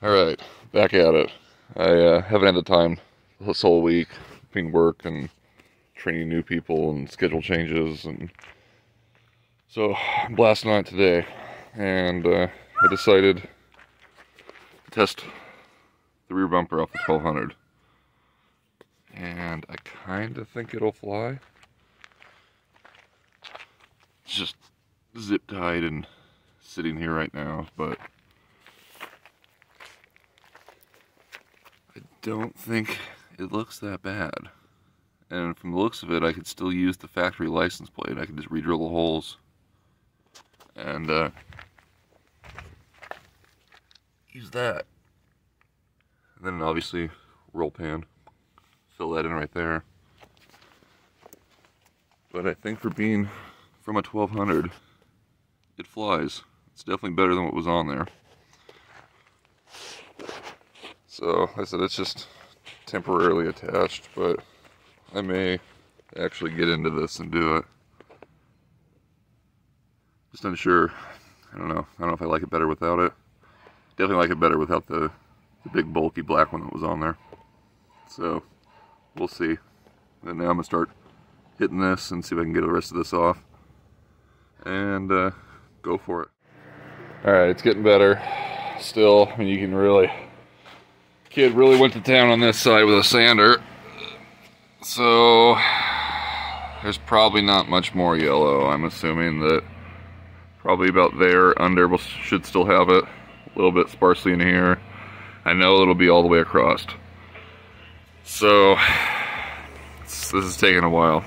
Alright, back at it. I haven't had the time this whole week between work and training new people and schedule changes, and so I'm blasting on it today. And I decided to test the rear bumper off the 1200. And I kind of think it'll fly. It's just zip tied and sitting here right now, but I don't think it looks that bad. And from the looks of it, I could still use the factory license plate. I could just re-drill the holes and use that. And then obviously roll pan, fill that in right there. But I think for being from a 1200, it flies. It's definitely better than what was on there. So, like I said, it's just temporarily attached, but I may actually get into this and do it. Just unsure. I don't know. I don't know if I like it better without it. Definitely like it better without the big bulky black one that was on there. So, we'll see. And now I'm going to start hitting this and see if I can get the rest of this off. And go for it. Alright, it's getting better. Still, I mean, you can really... Kid really went to town on this side with a sander. So, there's probably not much more yellow. I'm assuming that probably about there, under, we should still have it. A little bit sparsely in here. I know it'll be all the way across. So, this is taking a while.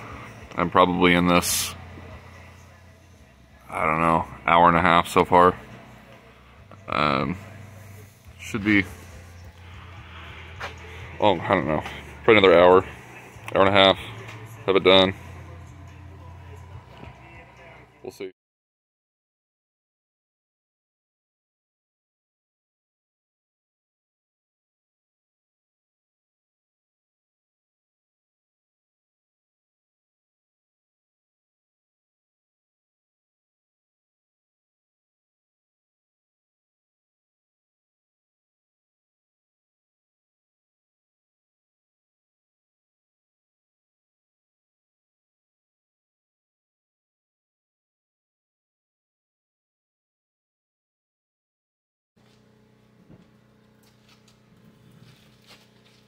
I'm probably in this, I don't know, hour and a half so far. Should be, oh, I don't know, probably another hour and a half, have it done. We'll see.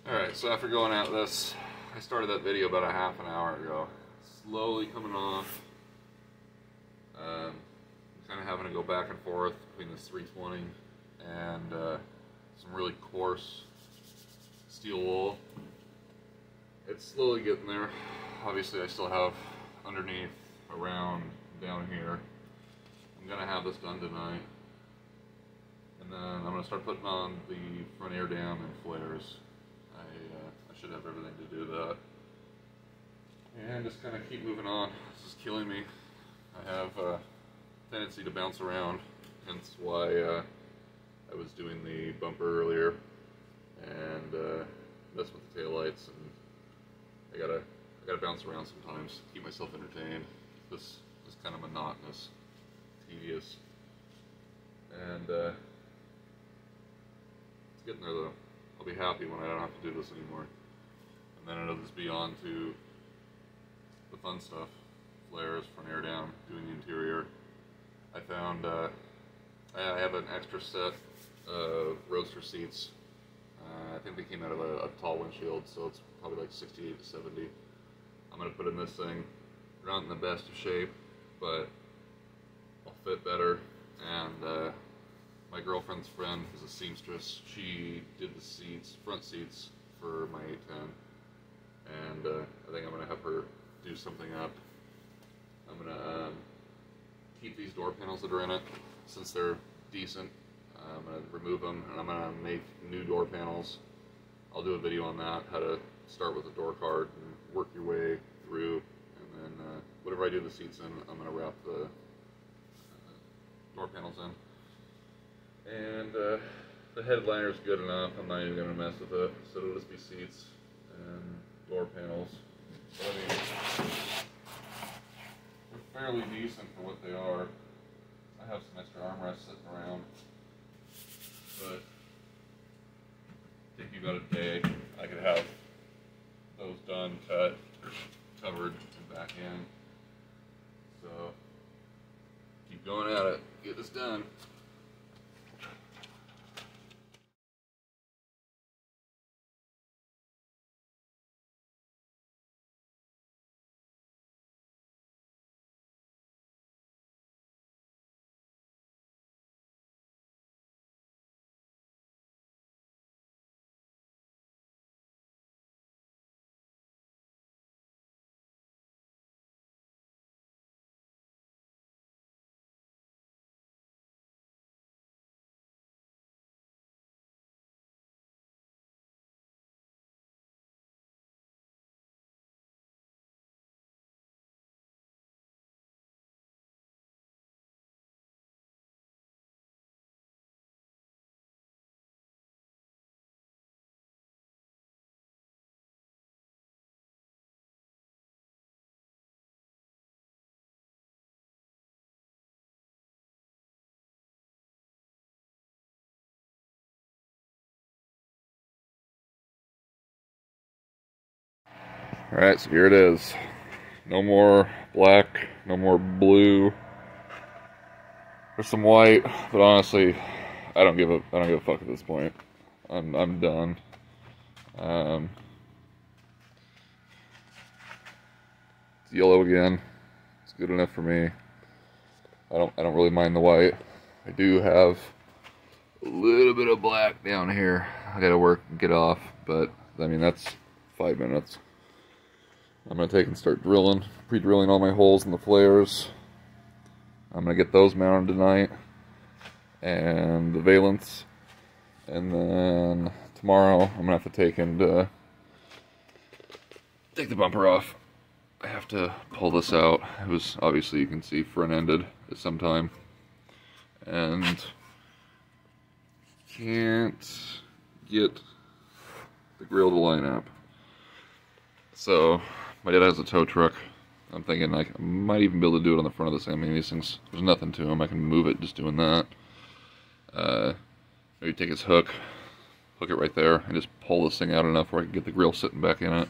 Alright, so after going at this, I started that video about a half an hour ago. Slowly coming off. Kind of having to go back and forth between this 320 and some really coarse steel wool. It's slowly getting there. Obviously I still have underneath, around, down here. I'm going to have this done tonight. And then I'm going to start putting on the front air dam and flares. I should have everything to do that. And just kind of keep moving on. This is killing me. I have a tendency to bounce around, hence why I was doing the bumper earlier and mess with the taillights, and I gotta bounce around sometimes, keep myself entertained. This is kind of monotonous, tedious, and it's getting there though. I'll be happy when I don't have to do this anymore. And then it'll just be on to the fun stuff. Flares, front air down, doing the interior. I found, I have an extra set of roadster seats. I think they came out of a tall windshield, so it's probably like 68 to 70. I'm going to put in this thing. They're not in the best of shape, but I'll fit better. And my girlfriend's friend is a seamstress. She did the seats, front seats, for my 810. And I think I'm going to have her do something up. I'm going to keep these door panels that are in it, since they're decent. I'm going to remove them, and I'm going to make new door panels. I'll do a video on that, how to start with a door card and work your way through. And then whatever I do the seats in, I'm going to wrap the door panels in. And the headliner is good enough. I'm not even going to mess with it. So it'll just be seats and door panels. But I mean, they're fairly decent for what they are. I have some extra armrests sitting around, but about a day, I could have those done, cut, covered, and back in. So, keep going at it, get this done. Alright, so here it is. No more black, no more blue. There's some white, but honestly, I don't give a fuck at this point. I'm done. It's yellow again. It's good enough for me. I don't really mind the white. I do have a little bit of black down here. I gotta work and get off, but I mean that's 5 minutes. I'm going to take and start drilling, pre-drilling all my holes in the flares. I'm going to get those mounted tonight, and the valence, and then tomorrow I'm going to have to take the bumper off. I have to pull this out. It was, obviously you can see, front-ended at some time, and can't get the grill to line up. So my dad has a tow truck. I'm thinking I might even be able to do it on the front of this. I mean, these things, there's nothing to them. I can move it just doing that. Maybe take his hook it right there, and just pull this thing out enough where I can get the grill sitting back in it.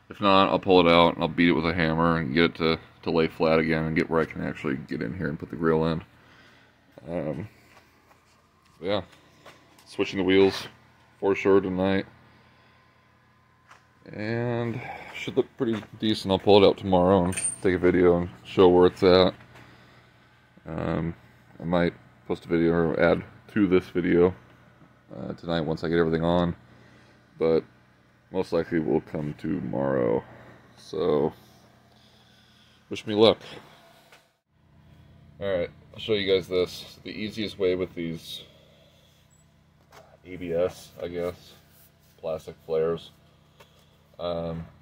If not, I'll pull it out and I'll beat it with a hammer and get it to lay flat again and get where I can actually get in here and put the grill in. Yeah, switching the wheels for sure tonight. And should look pretty decent. I'll pull it out tomorrow and take a video and show where it's at. I might post a video or add to this video tonight once I get everything on, but most likely will come tomorrow. So wish me luck. Alright, I'll show you guys this. The easiest way with these ABS, I guess, plastic flares.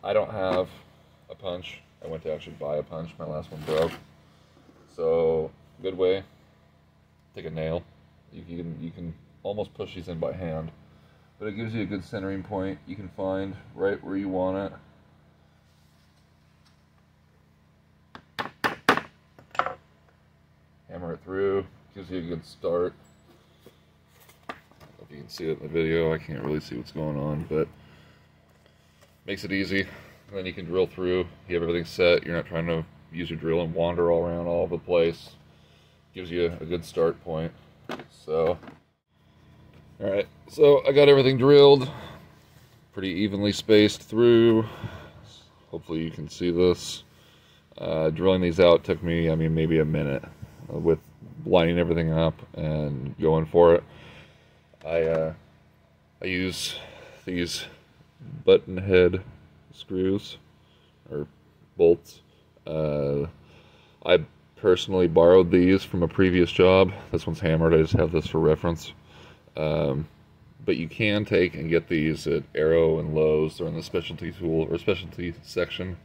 I don't have a punch. I went to actually buy a punch. My last one broke. So, good way. Take a nail. You can almost push these in by hand, but it gives you a good centering point. You can find right where you want it. Hammer it through. Gives you a good start. I don't know if you can see it in the video. I can't really see what's going on, but makes it easy. And then you can drill through. You have everything set. You're not trying to use your drill and wander all around all over the place. Gives you a good start point. So, alright. So, I got everything drilled. Pretty evenly spaced through. Hopefully you can see this. Drilling these out took me, I mean, maybe a minute. With lining everything up and going for it. I use these button head screws or bolts. I personally borrowed these from a previous job. This one's hammered. I just have this for reference. But you can take and get these at Arrow and Lowe's. They're in the specialty tool or specialty section,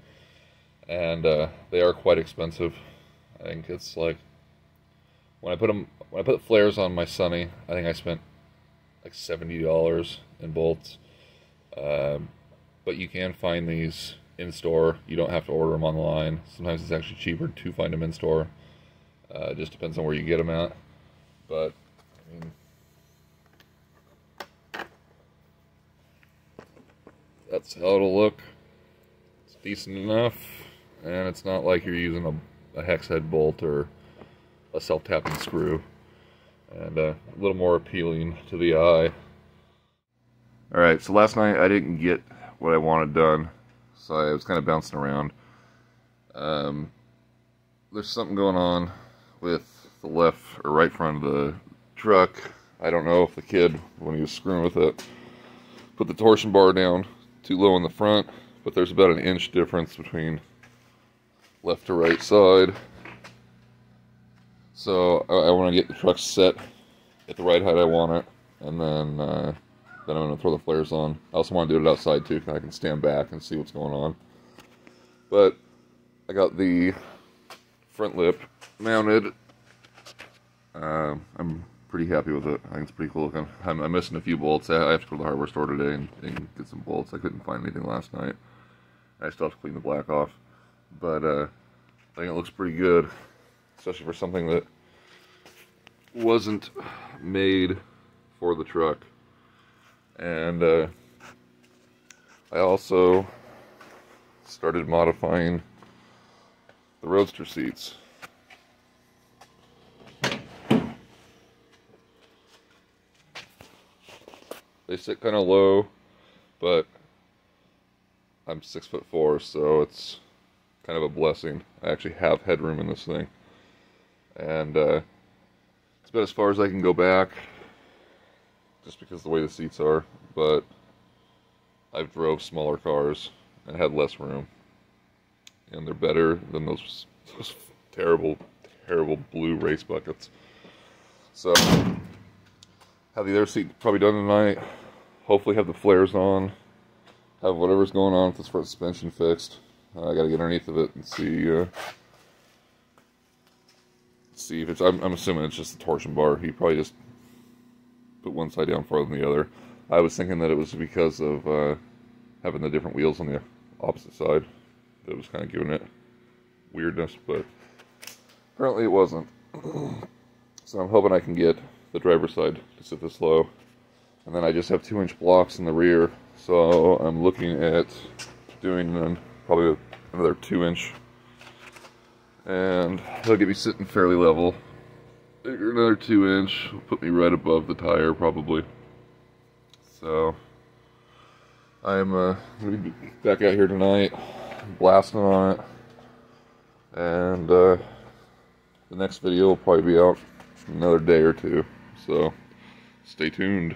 and they are quite expensive. I think it's like when I put flares on my Sunny, I think I spent like $70 in bolts. But you can find these in store. You don't have to order them online. Sometimes it's actually cheaper to find them in store. It just depends on where you get them at. But I mean, That's how it'll look. It's decent enough, and it's not like you're using a hex head bolt or a self-tapping screw, and a little more appealing to the eye. Alright, so last night I didn't get what I wanted done, so I was kind of bouncing around. There's something going on with the left or right front of the truck. I don't know if the kid, when he was screwing with it, put the torsion bar down too low in the front, but there's about an inch difference between left to right side. So I want to get the truck set at the right height I want it, and then I'm going to throw the flares on. I also want to do it outside too, because I can stand back and see what's going on. But I got the front lip mounted. I'm pretty happy with it. I think it's pretty cool looking. I'm missing a few bolts. I have to go to the hardware store today and get some bolts. I couldn't find anything last night. I still have to clean the black off. But I think it looks pretty good, especially for something that wasn't made for the truck. And I also started modifying the roadster seats. They sit kind of low, but I'm 6'4", so it's kind of a blessing. I actually have headroom in this thing, and it's about as far as I can go back, just because of the way the seats are. But I've drove smaller cars and had less room, and they're better than those terrible blue race buckets. So have the other seat probably done tonight. Hopefully have the flares on. Have whatever's going on with this front suspension fixed. I gotta get underneath of it and see if it's. I'm assuming it's just the torsion bar. He probably just put one side down farther than the other. I was thinking that it was because of having the different wheels on the opposite side that was kind of giving it weirdness, but apparently it wasn't. So I'm hoping I can get the driver's side to sit this low, and then I just have 2-inch blocks in the rear, so I'm looking at doing probably another 2-inch, and he'll get me sitting fairly level. Another 2-inch will put me right above the tire probably. So I'm gonna be back out here tonight, blasting on it, and the next video will probably be out in another day or two. So stay tuned.